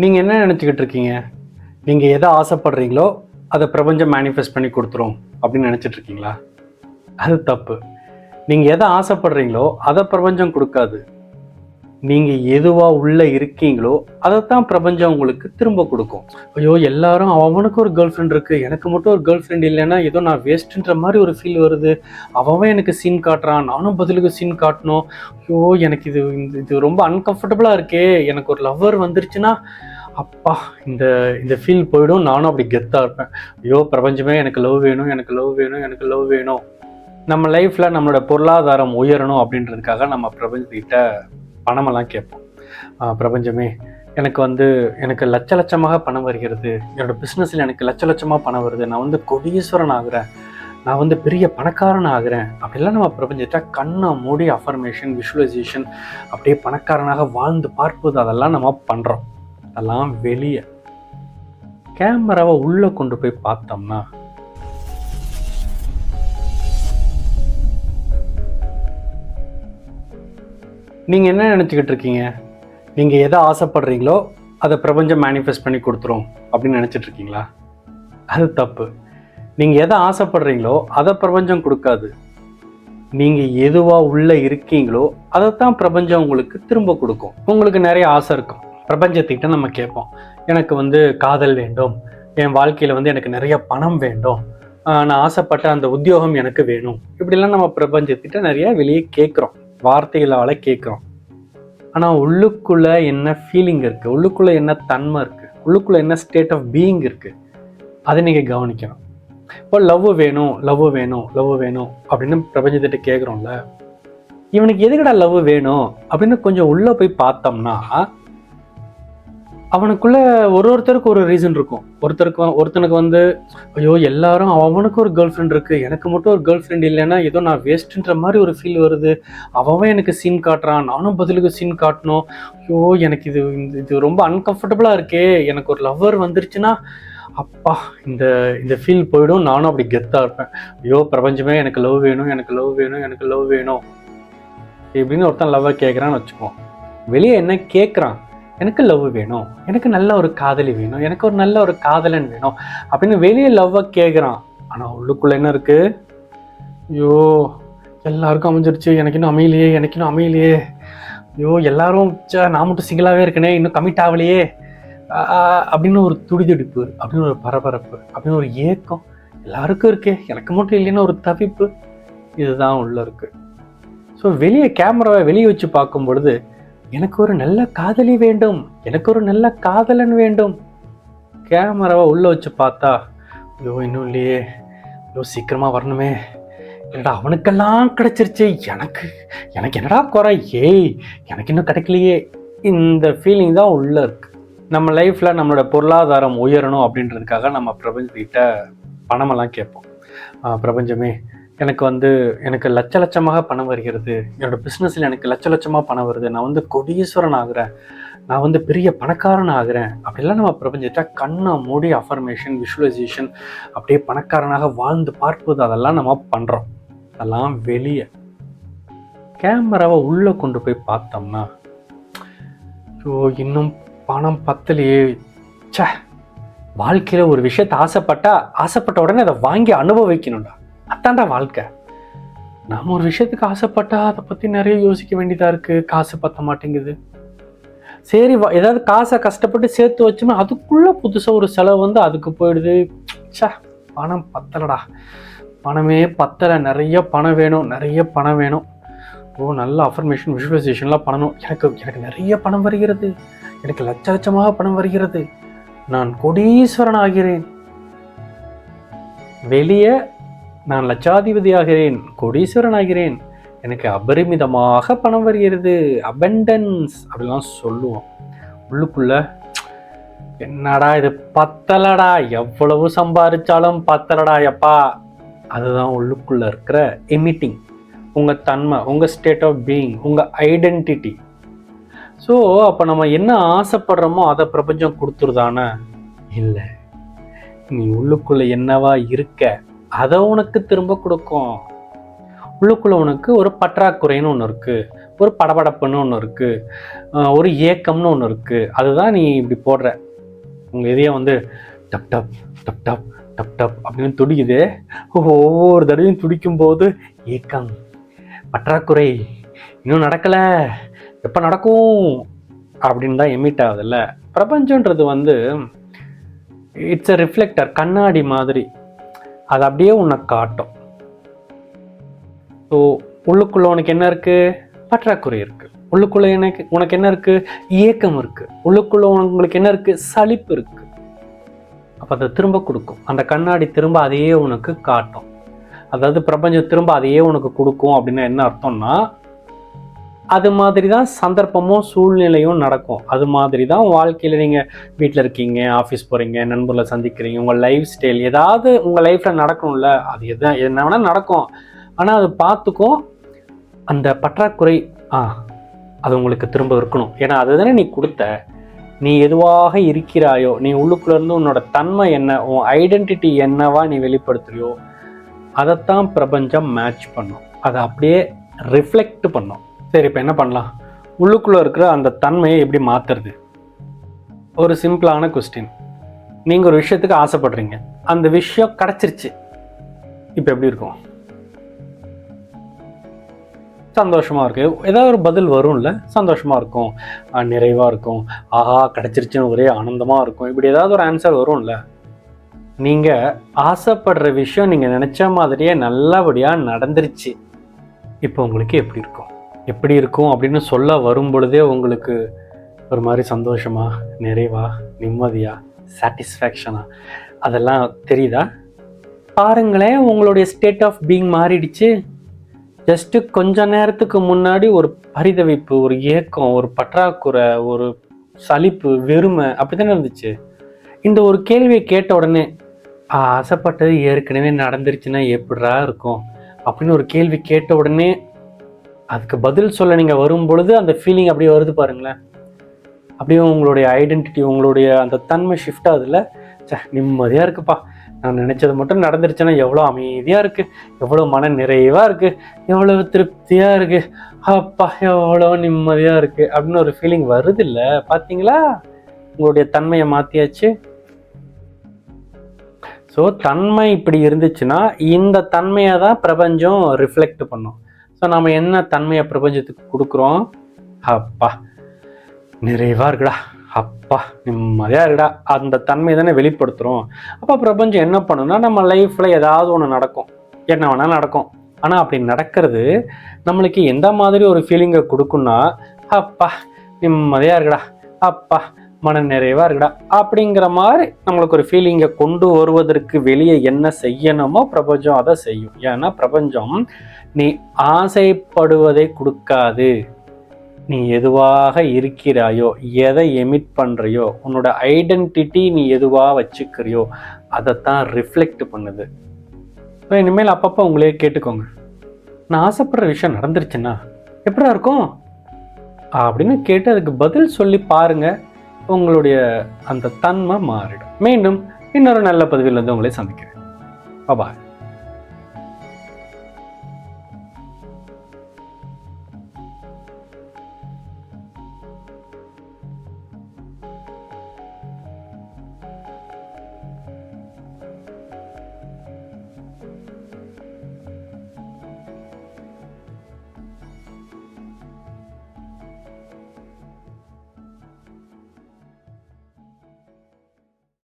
நீங்கள் என்ன நினச்சிக்கிட்டு இருக்கீங்க? நீங்கள் எதை ஆசைப்படுறீங்களோ அதை பிரபஞ்சம் மேனிஃபெஸ்ட் பண்ணி கொடுத்துரும் அப்படின்னு நினச்சிட்டு இருக்கீங்களா? அது தப்பு. நீங்கள் எதை ஆசைப்படுறீங்களோ அதை பிரபஞ்சம் கொடுக்காது. நீங்கள் எதுவாக உள்ளே இருக்கீங்களோ அதைத்தான் பிரபஞ்சம் உங்களுக்கு திரும்ப கொடுக்கும். ஐயோ, எல்லாரும் அவனுக்கு ஒரு கேர்ள் ஃப்ரெண்ட் இருக்குது, எனக்கு மட்டும் ஒரு கேர்ள் ஃப்ரெண்ட் இல்லைன்னா ஏதோ நான் வேஸ்ட்டுன்ற மாதிரி ஒரு ஃபீல் வருது. அவன் எனக்கு சீன் காட்டுறான், நானும் பதிலுக்கு சீன் காட்டணும். ஐயோ, எனக்கு இது ரொம்ப அன்கம்ஃபர்டபுளாக இருக்கே. எனக்கு ஒரு லவ்வர் வந்துருச்சுன்னா அப்பா இந்த இந்த ஃபீல் போயிடும். நானும் அப்படி கெத்தாக இருப்பேன். ஐயோ பிரபஞ்சமே, எனக்கு லவ் வேணும், எனக்கு லவ் வேணும், எனக்கு லவ் வேணும். நம்ம லைஃப்பில் நம்மளோட பொருளாதாரம் உயரணும் அப்படின்றதுக்காக நம்ம பிரபஞ்சத்திட்ட பணமெல்லாம் கேட்போம். பிரபஞ்சமே, எனக்கு லட்ச லட்சமாக பணம் வருகிறது, என்னோடய பிஸ்னஸில் எனக்கு லட்ச லட்சமாக பணம் வருது, நான் கொடீஸ்வரன் ஆகிறேன், நான் பெரிய பணக்காரன் ஆகிறேன் அப்படிலாம் நம்ம பிரபஞ்சத்தை கண்ணை மூடி அஃபர்மேஷன், விஷுவலைசேஷன், அப்படியே பணக்காரனாக வாழ்ந்து பார்ப்பது அதெல்லாம் நம்ம பண்ணுறோம். அதெல்லாம் வெளியே. கேமராவை உள்ளே கொண்டு போய் பார்த்தோம்னா நீங்கள் என்ன நினச்சிக்கிட்டு இருக்கீங்க? நீங்கள் எதை ஆசைப்படுறீங்களோ அதை பிரபஞ்சம் மேனிஃபெஸ்ட் பண்ணி கொடுத்துரும் அப்படின்னு நினச்சிட்டு இருக்கீங்களா? அது தப்பு. நீங்கள் எதை ஆசைப்படுறீங்களோ அதை பிரபஞ்சம் கொடுக்காது. நீங்கள் எதுவாக உள்ளே இருக்கீங்களோ அதைத்தான் பிரபஞ்சம் உங்களுக்கு திரும்ப கொடுக்கும். உங்களுக்கு நிறைய ஆசை இருக்கும். பிரபஞ்சத்திட்ட நம்ம கேட்போம், எனக்கு காதல் வேண்டும், என் வாழ்க்கையில் எனக்கு நிறைய பணம் வேண்டும், நான் ஆசைப்பட்ட அந்த உத்தியோகம் எனக்கு வேணும், இப்படிலாம் நம்ம பிரபஞ்சத்திட்ட நிறைய வெளியே கேட்குறோம், வார்த்தைகளால் கேட்குறோம். ஆனால் உள்ளுக்குள்ளே என்ன ஃபீலிங் இருக்குது, உள்ளுக்குள்ளே என்ன தன்மை இருக்குது, உள்ளுக்குள்ளே என்ன ஸ்டேட் ஆஃப் பீயிங் இருக்குது, அதை நீங்கள் கவனிக்கணும். இப்போ லவ் வேணும், லவ் வேணும், லவ் வேணும் அப்படின்னு பிரபஞ்சத்திட்ட கேட்குறோம்ல, இவனுக்கு எதுக்கடா லவ் வேணும் அப்படின்னு கொஞ்சம் உள்ளே போய் பார்த்தோம்னா அவனுக்குள்ள ஒருத்தருக்கு ஒரு ரீசன் இருக்கும். ஒருத்தனுக்கு ஐயோ, எல்லாரும் அவனுக்கு ஒரு கேர்ள் ஃப்ரெண்ட் இருக்குது, எனக்கு மட்டும் ஒரு கேர்ள் ஃப்ரெண்ட் இல்லைன்னா ஏதோ நான் வேஸ்ட்டுன்ற மாதிரி ஒரு ஃபீல் வருது. அவன் எனக்கு சீன் காட்டுறான், நானும் பதிலுக்கு சீன் காட்டணும். ஐயோ, எனக்கு இது ரொம்ப அன்கம்ஃபர்டபுளாக இருக்கே. எனக்கு ஒரு லவ்வர் வந்துருச்சுன்னா அப்பா இந்த இந்த ஃபீல் போயிடும். நானும் அப்படி கெத்தாக இருப்பேன். ஐயோ பிரபஞ்சமே, எனக்கு லவ் வேணும், எனக்கு லவ் வேணும், எனக்கு லவ் வேணும் இப்படின்னு ஒருத்தன் லவ்வை கேட்குறான்னு வச்சுக்குவோம். வெளியே என்ன கேட்குறான்? எனக்கு லவ் வேணும், எனக்கு நல்ல ஒரு காதலி வேணும், எனக்கு ஒரு நல்ல ஒரு காதலன் வேணும் அப்படின்னு வெளியே லவ்வை கேட்குறான். ஆனால் உள்ளுக்குள்ளே என்ன இருக்குது? ஐயோ, எல்லாருக்கும் அமைஞ்சிருச்சு, எனக்கு இன்னும் அமையலையே. ஐயோ, எல்லாரும் நான் மட்டும் சிங்கிளாகவே இருக்கனே, இன்னும் கமிட் ஆகலையே அப்படின்னு ஒரு துடிதுடிப்பு, அப்படின்னு ஒரு பரபரப்பு, அப்படின்னு ஒரு ஏக்கம் எல்லாருக்கும் இருக்கே, எனக்கு மட்டும் இல்லைன்னு ஒரு தவிப்பு. இதுதான் உள்ள இருக்கு. ஸோ வெளியே கேமராவை வெளியே வச்சு பார்க்கும் பொழுது எனக்கு ஒரு நல்ல காதலி வேண்டும், எனக்கு ஒரு நல்ல காதலன் வேண்டும். கேமராவை உள்ளே வச்சு பார்த்தா ஐயோ இன்னும் இல்லையே, ஐயோ சீக்கிரமாக வரணுமே, என்னடா அவனுக்கெல்லாம் கிடைச்சிருச்சு, எனக்கு என்னடா குறை, எனக்கு இன்னும் கிடைக்கலையே. இந்த ஃபீலிங் தான் உள்ளே இருக்கு. நம்ம லைஃப்பில் நம்மளோட பொருளாதாரம் உயரணும் அப்படின்றதுக்காக நம்ம பிரபஞ்சத்திட்ட பணமெல்லாம் கேட்போம். பிரபஞ்சமே, எனக்கு லட்ச லட்சமாக பணம் வருகிறது, என்னோடய பிஸ்னஸில் எனக்கு லட்ச லட்சமாக பணம் வருது, நான் கொடீஸ்வரன் ஆகிறேன், நான் பெரிய பணக்காரன் ஆகிறேன் அப்படிலாம் நம்ம பிரபஞ்சத்தை கண்ணை மூடி அஃபர்மேஷன், விஷுவலைசேஷன், அப்படியே பணக்காரனாக வாழ்ந்து பார்ப்பது அதெல்லாம் நம்ம பண்ணுறோம். அதெல்லாம் வெளியே. கேமராவை உள்ளே கொண்டு போய் பார்த்தோம்னா இன்னும் பணம் பத்தலையே, வாழ்க்கையில் ஒரு விஷயத்தை ஆசைப்பட்ட உடனே அதை வாங்கி அனுபவிக்கணும்டா, அதான்டா வாழ்க்கை. நாம் ஒரு விஷயத்துக்கு ஆசைப்பட்டா அதை பற்றி நிறைய யோசிக்க வேண்டியதாக இருக்குது, காசு பத்த மாட்டேங்குது. சரி, ஏதாவது காசை கஷ்டப்பட்டு சேர்த்து வச்சோம்னா அதுக்குள்ளே புதுசாக ஒரு செலவு அதுக்கு போயிடுது. பணம் பத்தலடா, பணமே பத்தலை, நிறைய பணம் வேணும். நல்ல அஃபர்மேஷன், விஷுவலைசேஷன்லாம் பண்ணணும். எனக்கு நிறைய பணம் வருகிறது, எனக்கு லட்ச லட்சமாக பணம் வருகிறது, நான் கோடீஸ்வரன் ஆகிறேன். வெளியே நான் லட்சாதிபதி ஆகிறேன், கோடீஸ்வரன் ஆகிறேன், எனக்கு அபரிமிதமாக பணம் வருகிறது, அபண்டன்ஸ் அப்படிலாம் சொல்லுவோம். உள்ளுக்குள்ள என்னடா இது பத்தலடா, எவ்வளவு சம்பாதிச்சாலும் பத்தலடா எப்பா. அதுதான் உள்ளுக்குள்ள இருக்கிற எமிட்டிங், உங்கள் தன்மை, உங்கள் ஸ்டேட் ஆஃப் பீயிங், உங்கள் ஐடென்டிட்டி. ஸோ அப்போ நம்ம என்ன ஆசைப்படுறோமோ அதை பிரபஞ்சம் கொடுத்துருதானே? இல்லை, நீ உள்ளுக்குள்ளே என்னவா இருக்க அதை உனக்கு திரும்ப கொடுக்கும். உள்ளுக்குள்ள உனக்கு ஒரு பற்றாக்குறைன்னு ஒன்று இருக்குது, ஒரு படபடப்புன்னு ஒன்று இருக்குது, ஒரு ஏக்கம்னு ஒன்று இருக்குது. அதுதான் நீ இப்படி போடுற. உங்கள் இதயம் வந்து டப் டப் டப் டப் டப் டப் அப்படின்னு துடிக்குது. ஒவ்வொரு தடவையும் துடிக்கும் போது ஏக்கம், பற்றாக்குறை, இன்னும் நடக்கலை, எப்போ நடக்கும் அப்படின்னு தான் எமிட் ஆகுதுல்ல. பிரபஞ்சன்றது வந்து இட்ஸ் எ ரிஃப்ளெக்டர், கண்ணாடி மாதிரி. அது அப்படியே உன்னை காட்டும். ஸோ உள்ளுக்குள்ள உனக்கு என்ன இருக்குது? பற்றாக்குறை இருக்குது. உள்ளுக்குள்ள உனக்கு என்ன இருக்குது? ஏக்கம் இருக்குது. உள்ளுக்குள்ள உங்களுக்கு என்ன இருக்குது? சலிப்பு இருக்குது. அப்போ அதை திரும்ப கொடுக்கும். அந்த கண்ணாடி திரும்ப அதையே உனக்கு காட்டும். அதாவது பிரபஞ்சம் திரும்ப அதையே உனக்கு கொடுக்கும் அப்படின்னா என்ன அர்த்தம்னா, அது மாதிரி தான் சந்தர்ப்பமும் சூழ்நிலையும் நடக்கும். அது மாதிரி தான் வாழ்க்கையில் நீங்கள் வீட்டில் இருக்கீங்க, ஆஃபீஸ் போகிறீங்க, நண்பர்களை சந்திக்கிறீங்க, உங்கள் லைஃப் ஸ்டைல் ஏதாவது உங்கள் லைஃப்பில் நடக்கணும்ல. அது என்ன வேணால் நடக்கும். ஆனால் அது பார்த்துக்கும். அந்த பற்றாக்குறை அது உங்களுக்கு திரும்ப இருக்கணும். ஏன்னா அதுதானே நீ கொடுத்த. நீ எதுவாக இருக்கிறாயோ, நீ உள்ளுக்குள்ளேருந்து உன்னோட தன்மை என்ன, உன் ஐடென்டிட்டி என்னவா நீ வெளிப்படுத்துறியோ அதைத்தான் பிரபஞ்சம் மேட்ச் பண்ணும். அதை அப்படியே ரிஃப்ளெக்ட் பண்ணும். சரி, இப்போ என்ன பண்ணலாம்? உள்ளுக்குள்ளே இருக்கிற அந்த தன்மையை எப்படி மாற்றுறது? ஒரு சிம்பிளான கொஸ்டின். நீங்கள் ஒரு விஷயத்துக்கு ஆசைப்படுறீங்க, அந்த விஷயம் கிடச்சிருச்சு. இப்போ எப்படி இருக்கும்? சந்தோஷமாக இருக்குது. ஏதாவது ஒரு பதில் வரும்ல, சந்தோஷமாக இருக்கும், நிறைவாக இருக்கும், ஆஹா கிடச்சிருச்சுன்னு ஒரே ஆனந்தமாக இருக்கும். இப்படி ஏதாவது ஒரு ஆன்சர் வரும்ல. நீங்கள் ஆசைப்படுற விஷயம் நீங்கள் நினச்ச மாதிரியே நல்லபடியாக நடந்துருச்சு. இப்போ உங்களுக்கு எப்படி இருக்கும்? எப்படி இருக்கும் அப்படின்னு சொல்ல வரும் பொழுதே உங்களுக்கு ஒரு மாதிரி சந்தோஷமா, நிறைவா, நிம்மதியா, சாட்டிஸ்ஃபேக்ஷனா அதெல்லாம் தெரியுதா? பாருங்களேன், உங்களுடைய ஸ்டேட் ஆஃப் பீயிங் மாறிடுச்சு. ஜஸ்ட்டு கொஞ்ச நேரத்துக்கு முன்னாடி ஒரு பரிதவிப்பு, ஒரு ஏக்கம், ஒரு பற்றாக்குறை, ஒரு சலிப்பு, வெறுமை அப்படி தானே இருந்துச்சு. இந்த ஒரு கேள்வியை கேட்ட உடனே ஆசைப்பட்டது ஏற்கனவே நடந்துருச்சுன்னா எப்படிரா இருக்கும் அப்படின்னு ஒரு கேள்வி கேட்ட உடனே அதுக்கு பதில் சொல்ல நீங்கள் வரும் பொழுது அந்த ஃபீலிங் அப்படியே வருது பாருங்களேன். அப்படியே உங்களுடைய ஐடென்டிட்டி, உங்களுடைய அந்த தன்மை ஷிஃப்ட் ஆகுதுல்ல. நிம்மதியாக இருக்குப்பா, நான் நினச்சது மட்டும் நடந்துருச்சுன்னா எவ்வளோ அமைதியாக இருக்குது, எவ்வளோ மன நிறைவாக இருக்குது, எவ்வளோ திருப்தியாக இருக்குது, அப்பா எவ்வளோ நிம்மதியாக இருக்குது அப்படின்னு ஒரு ஃபீலிங் வருது இல்லை? பார்த்தீங்களா, உங்களுடைய தன்மையை மாற்றியாச்சு. ஸோ தன்மை இப்படி இருந்துச்சுன்னா இந்த தன்மையை தான் பிரபஞ்சம் ரிஃப்ளெக்ட் பண்ணும். ஸோ நம்ம என்ன தன்மையை பிரபஞ்சத்துக்கு கொடுக்குறோம்? அப்பா நிறைவாக இருக்குடா, அப்பா நிம்மதியாக இருக்குடா, அந்த தன்மையை தானே வெளிப்படுத்துகிறோம். அப்போ பிரபஞ்சம் என்ன பண்ணுன்னா, நம்ம லைஃப்பில் ஏதாவது ஒன்று நடக்கும், என்ன வேணால் நடக்கும். ஆனால் அப்படி நடக்கிறது நம்மளுக்கு எந்த மாதிரி ஒரு ஃபீலிங்கை கொடுக்குன்னா, அப்பா நிம்மதியாக இருக்குடா, அப்பா மன நிறைவாக இருக்குடா அப்படிங்கிற மாதிரி நம்மளுக்கு ஒரு ஃபீலிங்கை கொண்டு வருவதற்கு வெளியே என்ன செய்யணுமோ பிரபஞ்சம் அதை செய்யும். ஏன்னா பிரபஞ்சம் நீ ஆசைப்படுவதை கொடுக்காது. நீ எதுவாக இருக்கிறாயோ, எதை எமிட் பண்ணுறியோ, உன்னோட ஐடென்டிட்டி நீ எதுவாக வச்சுக்கிறியோ அதைத்தான் ரிஃப்ளெக்ட் பண்ணுது. ஸோ இனிமேல் அப்பப்போ உங்களே கேட்டுக்கோங்க, நான் ஆசைப்படுற விஷயம் நடந்துருச்சுன்னா எப்படா இருக்கும் அப்படின்னு கேட்டு அதுக்கு பதில் சொல்லி பாருங்க. உங்களுடைய அந்த தன்மை மாறிடும். மீண்டும் இன்னொரு நல்ல பதிவில் வந்து உங்களை சந்திக்கிறேன். பாய்.